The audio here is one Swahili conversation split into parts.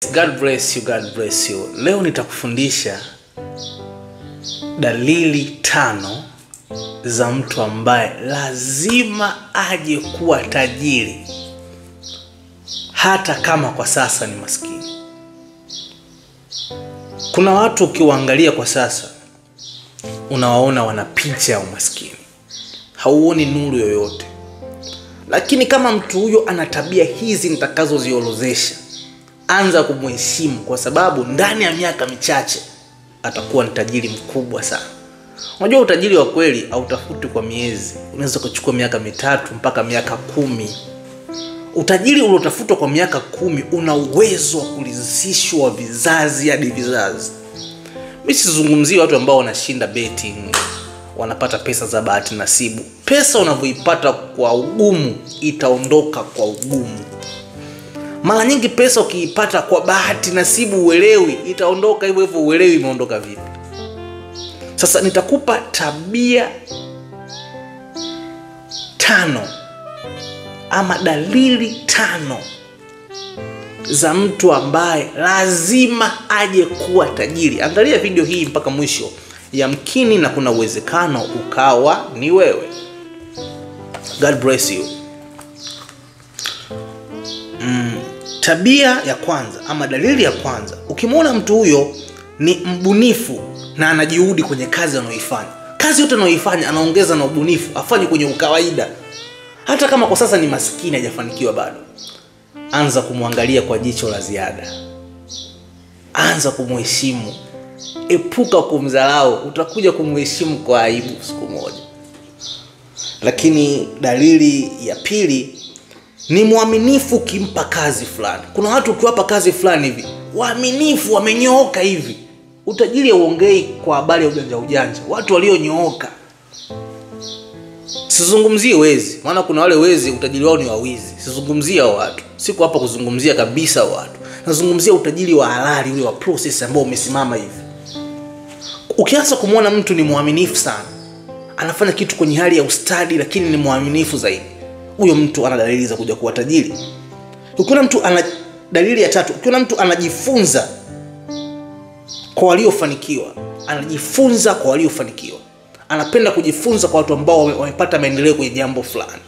God bless you, God bless you. Leo nitakufundisha dalili 5 za mtu ambaye lazima aje kuwa tajiri hata kama kwa sasa ni maskini. Kuna watu ukiwaangalia kwa sasa unawaona wana picha ya umaskini. Hauoni nuru yoyote. Lakini kama mtu huyo ana tabia hizi nitakazoziorozesha, anza kumheshimu, kwa sababu ndani ya miaka michache atakuwa ni tajiri mkubwa sana. Unajua utajiri wa kweli hautafuti kwa miezi. Unaweza kuchukua miaka 3 mpaka miaka 10. Utajiri uliotafutwa kwa miaka 10 una uwezo wa kuridhishwa vizazi hadi vizazi. Mimi sizungumzii watu ambao wanashinda betting, wanapata pesa za bahati nasibu. Pesa unavyoipata kwa ugumu itaondoka kwa ugumu. Mara nyingi pesa ukiipata kwa bahati nasibu uelewi, itaondoka hivyo hivyo, uelewi imeondoka vipi. Sasa nitakupa tabia 5 ama dalili 5 za mtu ambaye lazima aje kuwa tajiri. Angalia video hii mpaka mwisho. Yamkini na kuna uwezekano ukawa ni wewe. God bless you. Tabia ya kwanza ama dalili ya kwanza, ukimwona mtu huyo ni mbunifu na anajiudi kwenye kazi anayoifanya. Kazi yote anayoifanya anaongeza na ubunifu, afanye kwenye ukawaida. Hata kama kwa sasa ni maskini hajafanikiwa bado, anza kumwangalia kwa jicho la ziada. Anza kumheshimu. Epuka kumdharau, utakuja kumheshimu kwa aibu siku moja. Lakini dalili ya pili ni muaminifu kimpa kazi fulani. Kuna watu ukiwapa kazi fulani hivi, waaminifu, wamenyooka hivi. Utajiri hauongei kwa habari ya ujanja. Watu walionyooka. Sizungumzie wezi, maana kuna wale wezi utajiri wao ni wawizi. Sizungumzia watu. Siko hapa kuzungumzia kabisa watu. Nazungumzia utajiri wa halali, ule wa process ambao umesimama hivi. Ukianza kumwona mtu ni muaminifu sana, anafanya kitu kwenye hali ya ustadi lakini ni muaminifu zaidi, huyo mtu ana dalili za kuja kuwa tajiri. Ukiona mtu ana dalili ya 3, ukiona mtu anajifunza kwa waliofanikiwa, anapenda kujifunza kwa watu ambao wamepata maendeleo kwenye jambo fulani.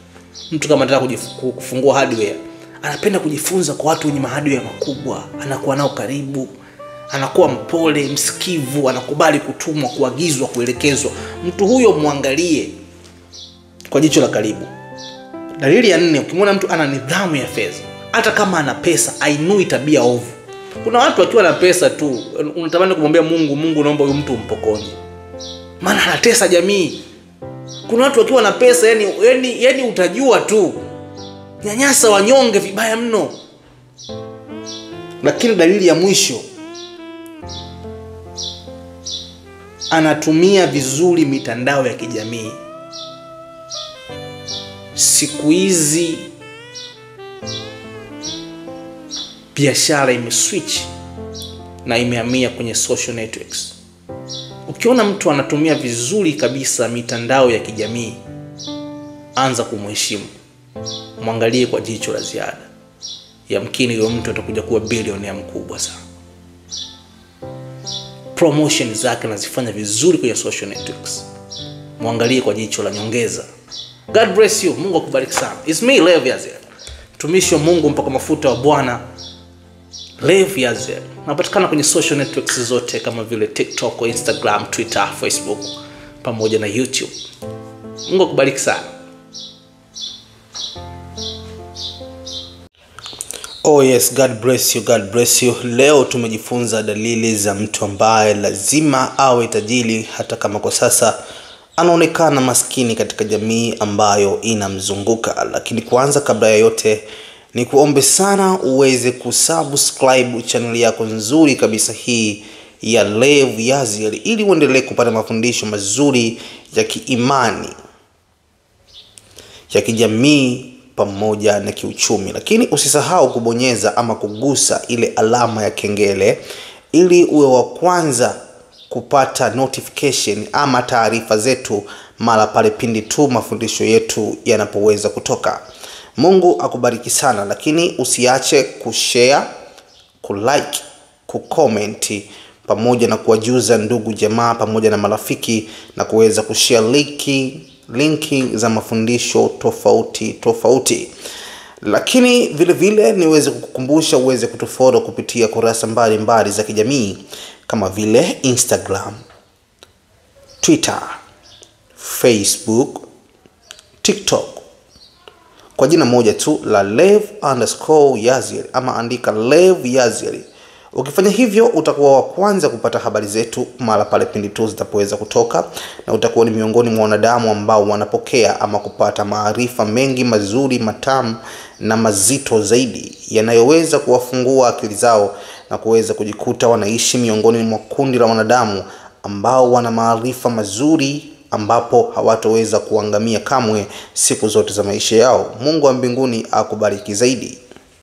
Mtu kama anataka kufungua hardware, anapenda kujifunza kwa watu wenye hardware makubwa, anakuwa nao karibu, anakuwa mpole, msikivu, anakubali kutumwa, kuagizwa, kuelekezwa. Mtu huyo muangalie kwa jicho la karibu. Dalili ya 4, ukimwona mtu ana nidhamu ya fedha, hata kama ana pesa, ainui tabia ovu. Kuna watu wakiwa na pesa tu, unatamani kumwambia Mungu naomba huyu mtu umpokonye, maana anatesa jamii. Kuna watu wakiwa na pesa, yani utajua tu, nyanyasa wanyonge vibaya mno. Lakini dalili ya mwisho, anatumia vizuri mitandao ya kijamii. Siku hizi biashara imeswitch na imehamia kwenye social networks. Ukiona mtu anatumia vizuri kabisa mitandao ya kijamii, anza kumheshimu. Muangalie kwa jicho la ziada. Yamkini huyo mtu atakuja kuwa bilionea mkubwa sana. Promotion zake anazifanya vizuri kwenye social networks. Muangalie kwa jicho la nyongeza. God bless you. Mungu akubariki sana. It's me, Levi Azel. Mtumishi wa Mungu mpaka mafuta wa Bwana, Levi Azel. Napatikana kwenye social networks zote kama vile TikTok, Instagram, Twitter, Facebook pamoja na YouTube. Mungu akubariki sana. Oh yes, God bless you, God bless you. Leo tumejifunza dalili za mtu ambaye lazima awe tajiri hata kama kwa sasa anaonekana maskini katika jamii ambayo inamzunguka. Lakini kwanza, kabla ya yote, ni kuombe sana uweze kusubscribe channel yako nzuri kabisa hii ya Levi Azel, ili uendelee kupata mafundisho mazuri ya kiimani, ya kijamii pamoja na kiuchumi. Lakini usisahau kubonyeza ama kugusa ile alama ya kengele ili uwe wa kwanza kupata notification ama taarifa zetu mara pale pindi tu mafundisho yetu yanapoweza kutoka. Mungu akubariki sana, lakini usiache kushare, kulike, kucomment pamoja na kuwajuza ndugu jamaa pamoja na marafiki, na kuweza kushare linki za mafundisho tofauti. Lakini vile vile niweze kukukumbusha uweze kutufollow kupitia kurasa mbalimbali za kijamii kama vile Instagram, Twitter, Facebook, TikTok kwa jina moja tu la Lev_Yaziel, ama andika Lev Yaziel. Ukifanya hivyo utakuwa wa kwanza kupata habari zetu mara pale pindi tu zitapoweza kutoka, na utakuwa ni miongoni mwa wanadamu ambao wanapokea ama kupata maarifa mengi mazuri, matamu na mazito zaidi, yanayoweza kuwafungua akili zao na kuweza kujikuta wanaishi miongoni mwa kundi la wanadamu ambao wana maarifa mazuri, ambapo hawatoweza kuangamia kamwe siku zote za maisha yao. Mungu wa mbinguni akubariki zaidi.